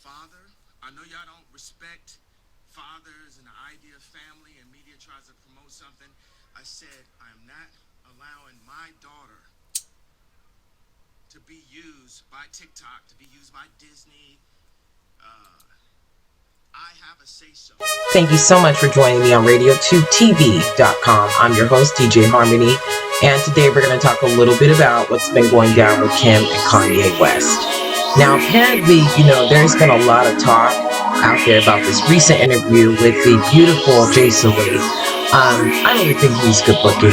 father. I know y'all don't respect fathers and the idea of family, and media tries to promote something. I said I'm not allowing my daughter to be used by TikTok, to be used by Disney. I have a say-so. Thank you so much for joining me on radio2tv.com. I'm your host, DJ Harmony, and today we're going to talk a little bit about what's been going down with Kim and Kanye West. Now, apparently, there's been a lot of talk out there about this recent interview with the beautiful Jason Lee. I don't even think he's good looking.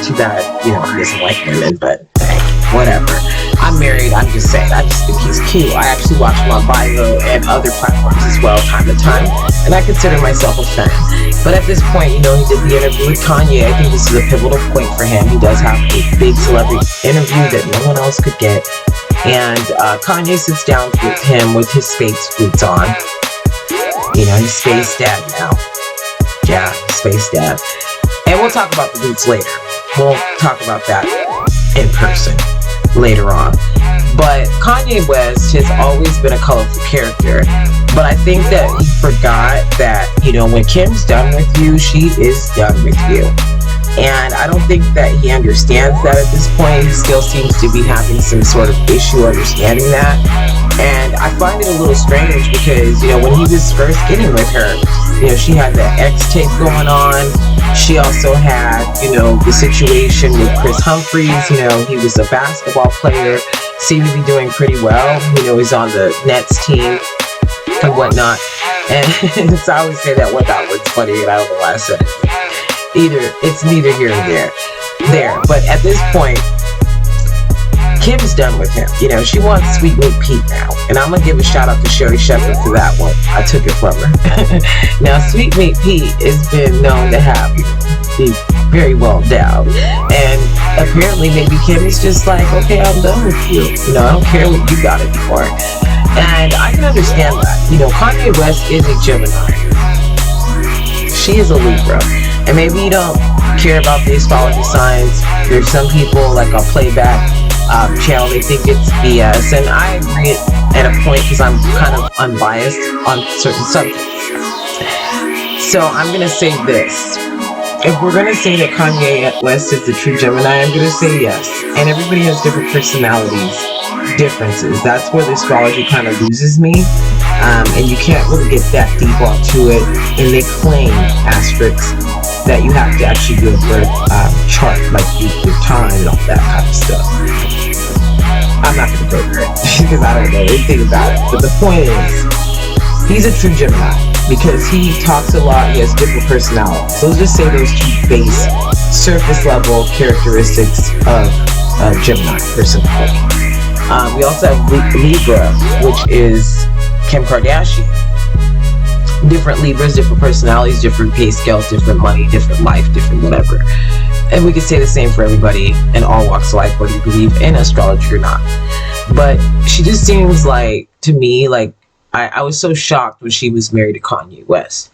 Too bad, he doesn't like women, but hey, whatever. I'm married, I'm just saying, I just think he's cute. I actually watch him on Vimeo and other platforms as well, time to time, and I consider myself a fan. But at this point, he did the interview with Kanye. I think this is a pivotal point for him. He does have a big celebrity interview that no one else could get. And Kanye sits down with him with his space boots on. He's space dad now. Yeah, space dad. And we'll talk about the boots later. We'll talk about that in person later on. But Kanye West has always been a colorful character. But I think that he forgot that, when Kim's done with you, she is done with you. And I don't think that he understands that at this point. He still seems to be having some sort of issue understanding that. And I find it a little strange because, when he was first getting with her, she had the X tape going on. She also had, the situation with Chris Humphries. He was a basketball player, seemed to be doing pretty well. He's on the Nets team and whatnot. And so I always say that whatnot was funny, and I don't know why I said it. It's neither here nor there. But at this point, Kim's done with him. She wants Sweet Meat Pete now. And I'm going to give a shout out to Sherry Shepherd for that one. I took it from her. Now, Sweet Meat Pete has been known to have, be very well endowed. And apparently maybe Kim is just like, okay, I'm done with you. I don't care what you got anymore. And I can understand that. Kanye West is a Gemini. She is a Libra. And maybe you don't care about the astrology signs. There's some people, like on Playback channel, they think it's BS. And I agree at a point because I'm kind of unbiased on certain subjects. So I'm going to say this. If we're going to say that Kanye West is the true Gemini, I'm going to say yes. And everybody has different personalities, differences. That's where the astrology kind of loses me. And you can't really get that deep onto it. And they claim asterisks that you have to actually do a birth chart, like your time and all that kind of stuff. I'm not going to go there because I don't know anything about it. But the point is, he's a true Gemini because he talks a lot. He has different personalities. So let's just say those two base surface level characteristics of Gemini personality. We also have Libra, which is Kim Kardashian. Different Libras, different personalities, different pay scales, different money, different life, different whatever. And we could say the same for everybody in all walks of life, whether you believe in astrology or not. But she just seems like, to me, like, I was so shocked when she was married to Kanye West.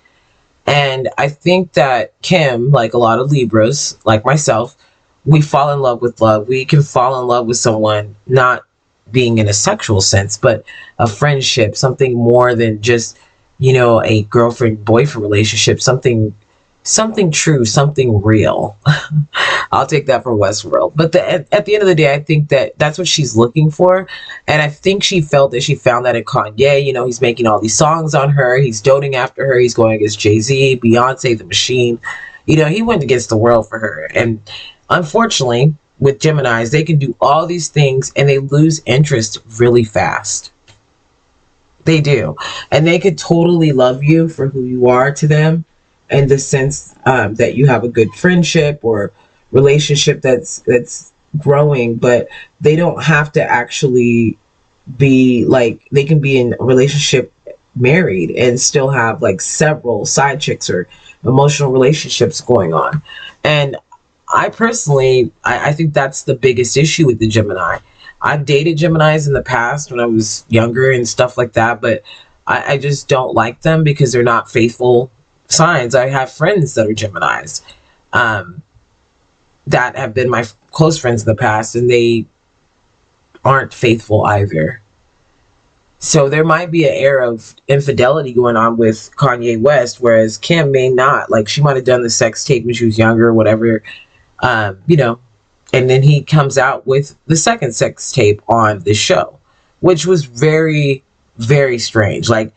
And I think that Kim, like a lot of Libras, like myself, we fall in love with love. We can fall in love with someone, not being in a sexual sense, but a friendship, something more than just, a girlfriend-boyfriend relationship, something true, something real. I'll take that from Westworld. But at the end of the day, I think that that's what she's looking for. And I think she felt that she found that in Kanye. He's making all these songs on her. He's doting after her. He's going against Jay-Z, Beyonce, The Machine. He went against the world for her. And unfortunately, with Geminis, they can do all these things and they lose interest really fast. They do. And they could totally love you for who you are to them, in the sense that you have a good friendship or relationship that's growing, but they don't have to actually be like, they can be in a relationship married and still have like several side chicks or emotional relationships going on. And I personally, I think that's the biggest issue with the Gemini. I've dated Geminis in the past when I was younger and stuff like that, but I just don't like them because they're not faithful signs. I have friends that are Geminis that have been my close friends in the past, and they aren't faithful either. So there might be an air of infidelity going on with Kanye West, whereas Kim may not. Like, she might have done the sex tape when she was younger or whatever, you know. And then he comes out with the second sex tape on the show, which was very, very strange. Like,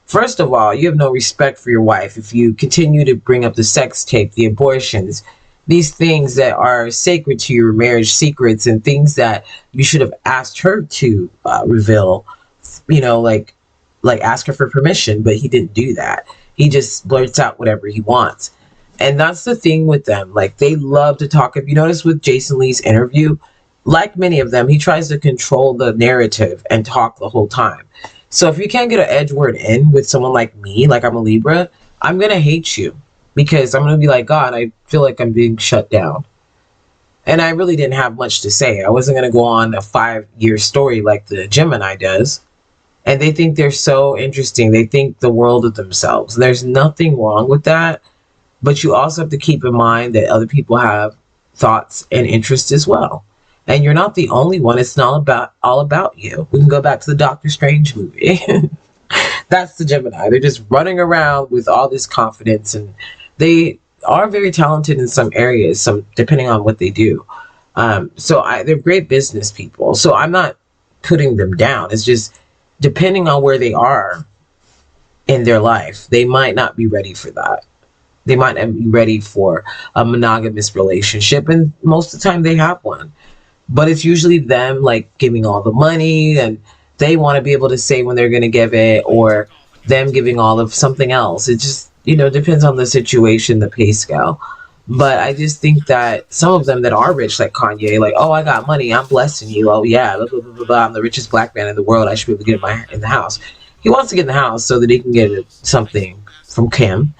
first of all, you have no respect for your wife if you continue to bring up the sex tape, the abortions, these things that are sacred to your marriage secrets and things that you should have asked her to reveal. Like ask her for permission, but he didn't do that. He just blurts out whatever he wants. And that's the thing with them. Like, they love to talk. If you notice with Jason Lee's interview, like many of them, he tries to control the narrative and talk the whole time. So if you can't get an edge word in with someone like me, like I'm a Libra, I'm going to hate you because I'm going to be like, God, I feel like I'm being shut down. And I really didn't have much to say. I wasn't going to go on a 5-year story like the Gemini does. And they think they're so interesting. They think the world of themselves. There's nothing wrong with that. But you also have to keep in mind that other people have thoughts and interests as well. And you're not the only one. It's not all about you. We can go back to the Doctor Strange movie. That's the Gemini. They're just running around with all this confidence. And they are very talented in some areas, some depending on what they do. They're great business people. So I'm not putting them down. It's just depending on where they are in their life, they might not be ready for that. They might not be ready for a monogamous relationship, and most of the time they have one. But it's usually them like giving all the money, and they want to be able to say when they're going to give it, or them giving all of something else. It just, depends on the situation, the pay scale. But I just think that some of them that are rich, like Kanye, like, oh, I got money, I'm blessing you. Oh, yeah, blah, blah, blah, blah, blah. I'm the richest black man in the world. I should be able to get in the house. He wants to get in the house so that he can get something from Kim,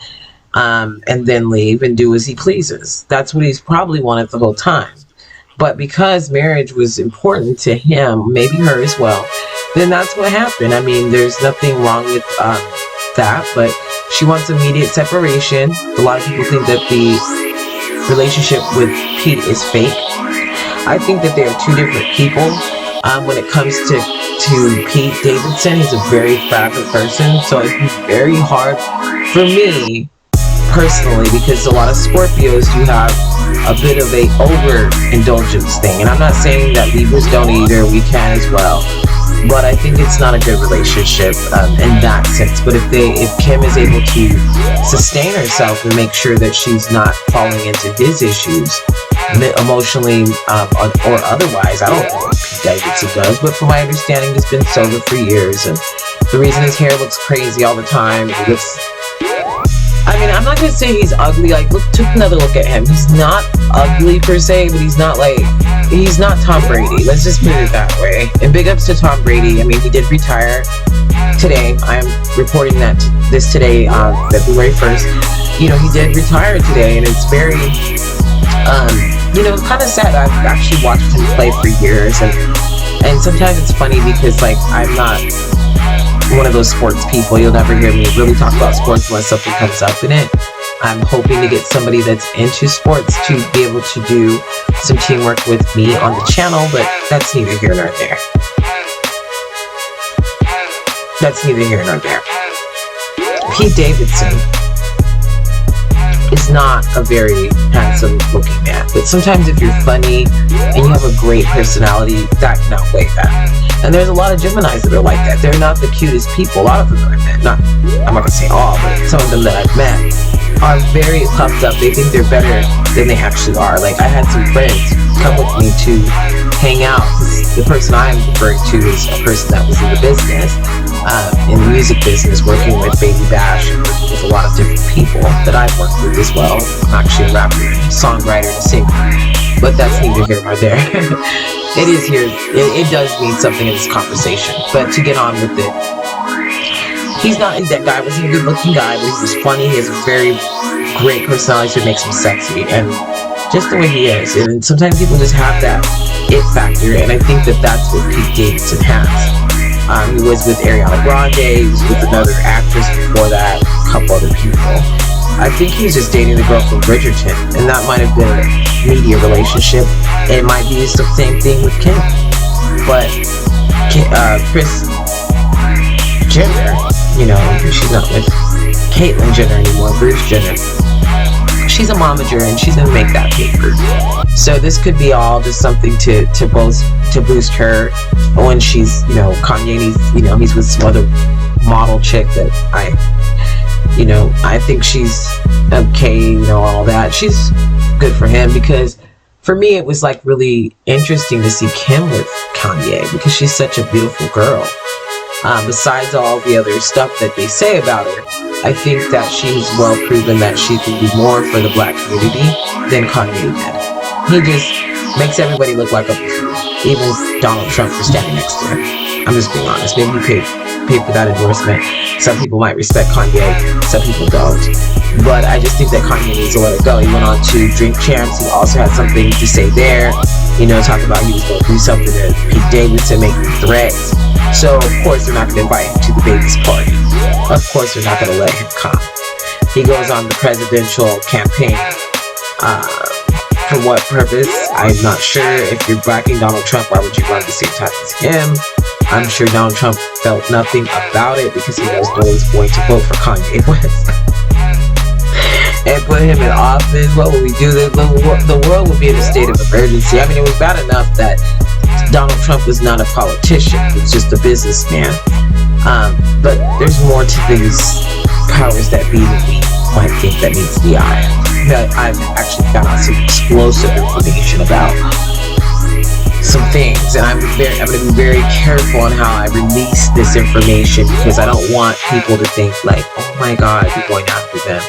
and then leave and do as he pleases. That's what he's probably wanted the whole time. But because marriage was important to him, maybe her as well, then that's what happened. I mean, there's nothing wrong with that, but she wants immediate separation. A lot of people think that the relationship with Pete is fake. I think that they are two different people. When it comes to Pete Davidson, he's a very fragile person, so it'd be very hard for me personally, because a lot of Scorpios do have a bit of a overindulgence thing, and I'm not saying that Libras don't either. We can as well. But I think it's not a good relationship in that sense. But if Kim is able to sustain herself and make sure that she's not falling into his issues, emotionally or otherwise, I don't know what Pete Davidson does. But from my understanding, he's been sober for years, and the reason his hair looks crazy all the time, I'm not gonna say he's ugly. Like, take another look at him. He's not ugly per se, but he's not Tom Brady. Let's just put it that way. And big ups to Tom Brady. I mean, he did retire today. I'm reporting this today on February 1st. He did retire today, and it's very, kind of sad. I've actually watched him play for years, and sometimes it's funny because, like, I'm not one of those sports people. You'll never hear me really talk about sports unless something comes up in it. I'm hoping to get somebody that's into sports to be able to do some teamwork with me on the channel, but that's neither here nor there. Pete Davidson is not a very handsome looking man, but sometimes if you're funny and you have a great personality, that can outweigh that. And there's a lot of Geminis that are like that. They're not the cutest people. A lot of them that I've met, I'm not gonna say all, but some of them that I've met are very puffed up. They think they're better than they actually are. Like, I had some friends come with me to hang out. The person I'm referring to is a person that was in the business, in the music business, working with Baby Bash and with a lot of different people that I've worked with as well. I'm actually a rapper, songwriter, and singer, but that's neither here nor there. It is here. It does mean something in this conversation. But to get on with it, that guy wasn't a good looking guy, but he was funny. He has a very great personality, so it makes him sexy, and just the way he is. And sometimes people just have that it factor, and I think that that's what Pete Davidson has. He was with Ariana Grande, he was with another actress before that, a couple other people. I think he was just dating the girl from Bridgerton, and that might have been a media relationship. It might be the same thing with Kim. But Jenner. She's not with Caitlyn Jenner anymore, Bruce Jenner. She's a momager and she's gonna make that paper. So this could be all just something to boost her when she's, Kanye needs, he's with some other model chick that I think she's okay, all that. She's good for him, because for me it was like really interesting to see Kim with Kanye, because she's such a beautiful girl. Besides all the other stuff that they say about her, I think that she's well proven that she can do more for the black community than Kanye did. He just makes everybody look like a fool, even Donald Trump for standing next to him. I'm just being honest. Maybe you could pay for that endorsement. Some people might respect Kanye, some people don't. But I just think that Kanye needs to let it go. He went on to Drink Champs. He also had something to say there. Talking about he was going to do something to Pete Davidson, making threats. So, of course, they're not going to invite him to the baby's party. Of course, they're not going to let him come. He goes on the presidential campaign. For what purpose? I'm not sure. If you're backing Donald Trump, why would you run at the same time as him? I'm sure Donald Trump felt nothing about it, because he knows no one's going to vote for Kanye West. And put him in office. What would we do? The world would be in a state of emergency. I mean, it was bad enough that Donald Trump was not a politician. He was just a businessman. But there's more to these powers that be that we might think that meets the eye. That I've actually found out some explosive information about some things, and I'm going to be very careful on how I release this information, because I don't want people to think like, oh my God, you're going after them.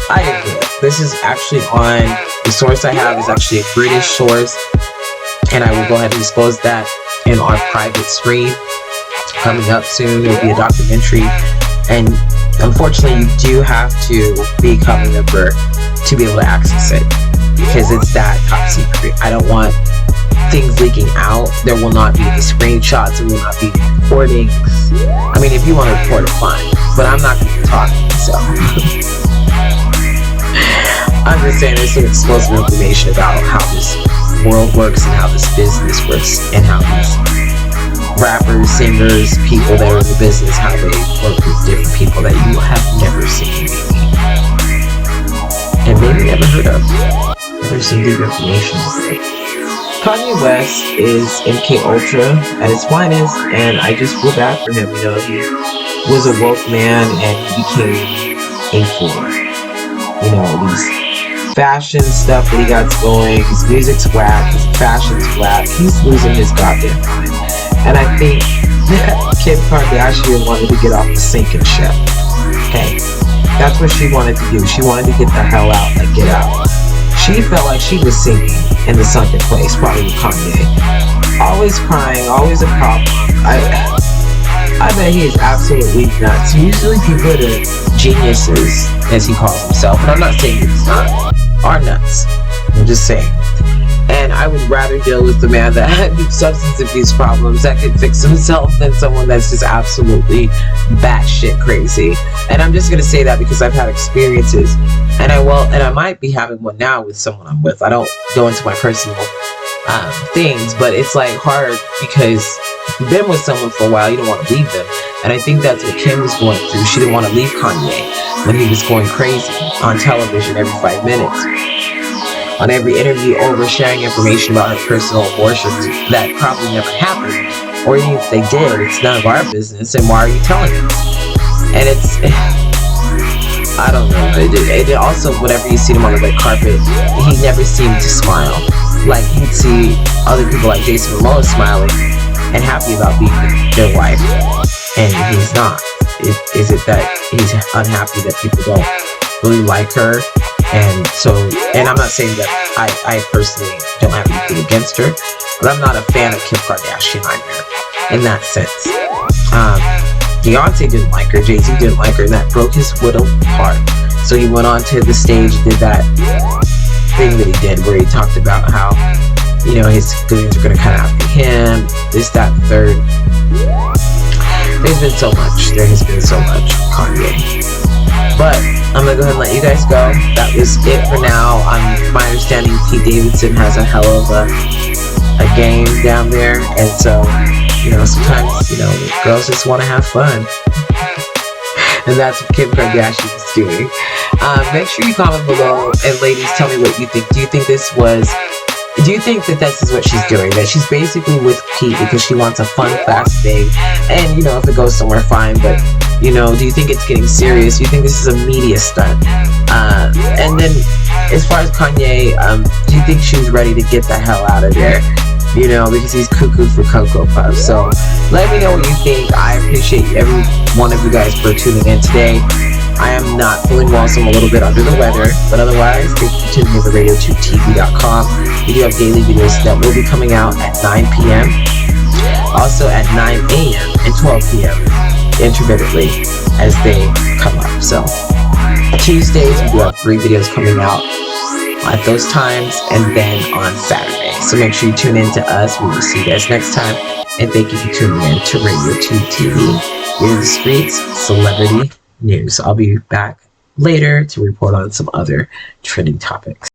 I didn't do it. This is actually on the source I have is actually a British source, and I will go ahead and disclose that in our private stream coming up soon. It'll be a documentary, and unfortunately, you do have to become a member to be able to access it, because it's that top secret. I don't want things leaking out. There will not be any screenshots. There will not be any recordings. I mean, if you want to report it, fine, but I'm not going to be talking, so. I'm just saying there's some explosive information about how this world works and how this business works, and how these rappers, singers, people that are in the business, how they work with different people that you have never seen, and maybe never heard of. There's some deep information. Kanye West is MK Ultra at his finest, and I just feel bad for him. He was a woke man and he became a fool. These fashion stuff that he got going, his music's whack, his fashion's whack, he's losing his goddamn mind. And I think that Kim Kardashian wanted to get off the sinking ship. Okay, that's what she wanted to do. She wanted to get the hell out, like get out. She felt like she was sinking in the sunken place, probably with Kanye. Always crying, always a problem. I bet he is absolutely nuts. Usually people that are geniuses, as he calls himself, and I'm not saying he's not, are nuts. I'm just saying. And I would rather deal with the man that had substance abuse problems that could fix himself than someone that's just absolutely batshit crazy. And I'm just gonna say that because I've had experiences, and I might be having one now with someone I'm with. I don't go into my personal things, but it's like hard because you've been with someone for a while, you don't want to leave them. And I think that's what Kim was going through. She didn't want to leave Kanye when he was going crazy on television every 5 minutes. On every interview, oversharing information about her personal abortions that probably never happened. Or even if they did, it's none of our business, and why are you telling us? And I don't know. It also, whenever you see him on the red carpet, he never seemed to smile. Like, you'd see other people like Jason Momoa smiling and happy about being with their wife, and he's not. Is it that he's unhappy that people don't really like her? And I'm not saying that I personally don't have anything against her, but I'm not a fan of Kim Kardashian either, in that sense. Beyonce didn't like her, Jay-Z didn't like her, and that broke his widow heart. So he went on to the stage and did that thing that he did where he talked about how, his goons are going to come after him, this, that, and third. There's been so much. There has been so much with Kanye. But I'm going to go ahead and let you guys go. That was it for now. My understanding, Pete Davidson has a hell of a game down there. And so, sometimes, girls just want to have fun. And that's what Kim Kardashian is doing. Make sure you comment below, and ladies, tell me what you think. Do you think that this is what she's doing? That she's basically with Pete because she wants a fun, fast thing, and if it goes somewhere, fine. But do you think it's getting serious? Do you think this is a media stunt? And then, as far as Kanye, do you think she's ready to get the hell out of there? Because he's cuckoo for Cocoa Puffs. So let me know what you think. I appreciate every one of you guys for tuning in today. I am not feeling well, so I'm a little bit under the weather. But otherwise, thank you for tuning in to radio2tv.com. We do have daily videos that will be coming out at 9 p.m. Also at 9 a.m. and 12 p.m. intermittently as they come up. So Tuesdays, we do have 3 videos coming out at those times, and then on Saturday. So make sure you tune in to us. We will see you guys next time. And thank you for tuning in to Radio 2 TV. You're in the streets, celebrity news. I'll be back later to report on some other trending topics.